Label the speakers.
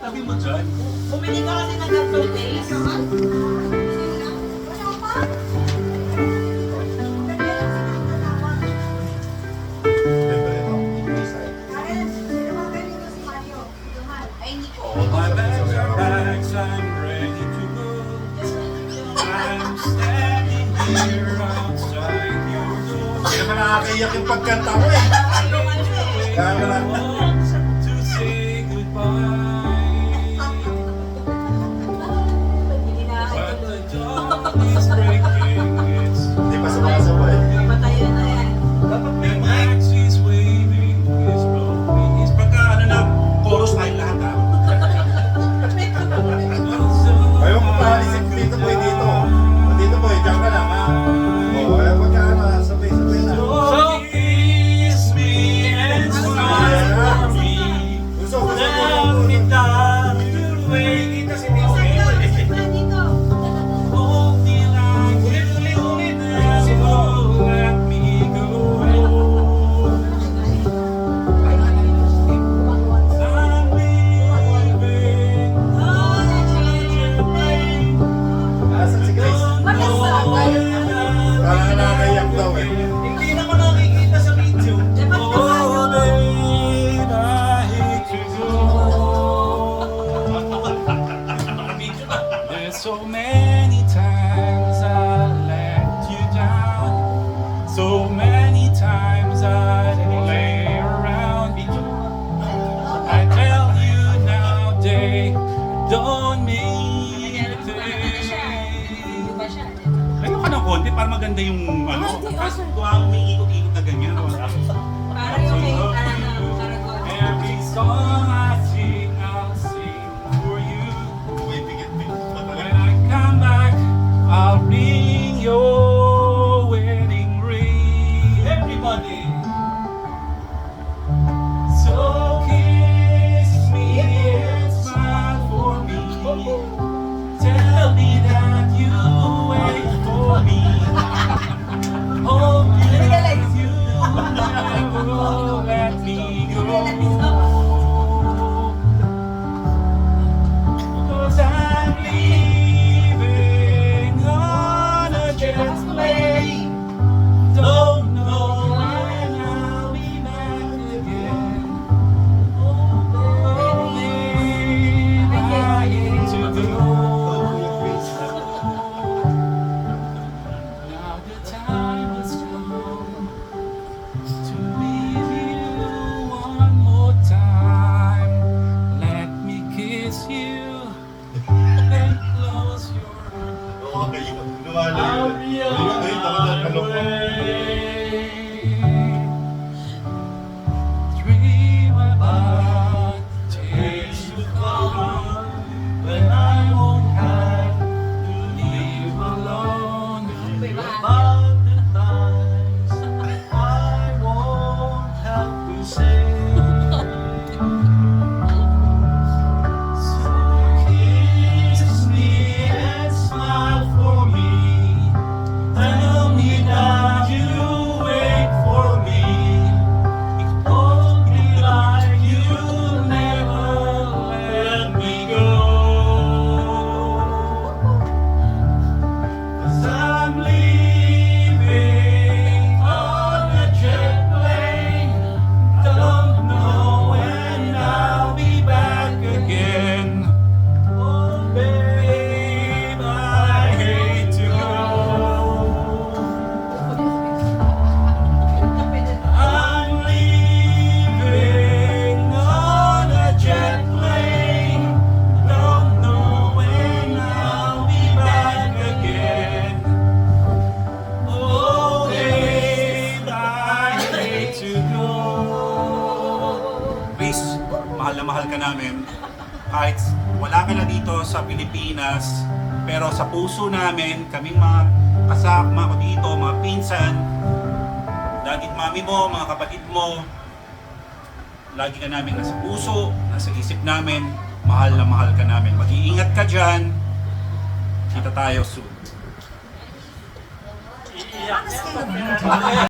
Speaker 1: Tabi mo dyan.
Speaker 2: Bumili ka kasi ng ganito taste. Ay, hindi ko.
Speaker 1: All my bags are bags, I'm ready to go. I'm standing here outside your door.
Speaker 3: Hindi naman nakakaiyak yung pagkanta ko eh. Kaya wala na.
Speaker 1: To say goodbye.
Speaker 2: Hindi na ako
Speaker 1: But the
Speaker 2: tuloy.
Speaker 1: dawn is breaking, it's
Speaker 3: Hindi pa sumasabay.
Speaker 2: Patayan na yan.
Speaker 1: dapat may max is waving, is blowing, is pagka ano na, chorus tayo lahat ha.
Speaker 3: Ayaw ko pa, isip dito boy dito. Dito boy, diyan ka lang ha. O, ayaw pagka ano, sabay-sabay na.
Speaker 1: So kiss me and smile for me.
Speaker 3: Gusto ko.
Speaker 1: Tell me that you'll wait. Kasi may
Speaker 2: Dito.
Speaker 1: hold me like you never let me go. I'm leaving on a jet plane.
Speaker 3: Asan si Grace? Parang nakakaiyak daw eh.
Speaker 1: Hindi na ko nakikita sa video. Oh, babe, I hate to go. There's so many times I let you down. So many times I lay around. I tell you now, day, don't mean a thing. Lagyan ka ng konti para maganda yung ano. Tapos kung umiikot-ikot na ganyan.
Speaker 2: Parang yung kay Karagon.
Speaker 1: Every song I sing, I'll sing for you.
Speaker 3: Uy, bigit-bigit pa
Speaker 1: When
Speaker 3: talaga.
Speaker 1: I come back, I'll bring your wedding ring. Everybody. So kiss me and smile for me. Tell me that you wait for me. Hold me like you never let me go. 'Cause I'm leaving on a jet plane. Don't know when I'll be back again. Oh, babe, I hate to go. Now the time has come to leave you one more time. Let me kiss you and close your eyes.
Speaker 3: Oo, kayo. Lumalayo.
Speaker 1: I'll be
Speaker 3: Ayun,
Speaker 1: on
Speaker 3: ayun, ako na
Speaker 1: my
Speaker 3: kalok.
Speaker 1: way. Dream about days to come when I won't have to live alone. About the times I won't have to say. So kiss me and smile for me. Tell me that you wait for me. Hold me like you'll never let me go. 'Cause I'm leaving on a jet plane. Don't know when I'll be back again. Oh, babe, I hate to go. I'm leaving on a jet plane. Don't know when I'll be back again. Oh, babe, I hate to go. Please, mahal na mahal ka namin. Kahit wala ka na dito sa Pilipinas, pero sa puso namin, kaming mga kasama ko dito, mga pinsan, dadit mami mo, mga kapatid mo, lagi ka namin nasa puso, nasa isip namin, mahal na mahal ka namin. Mag-iingat ka dyan. Kita tayo soon.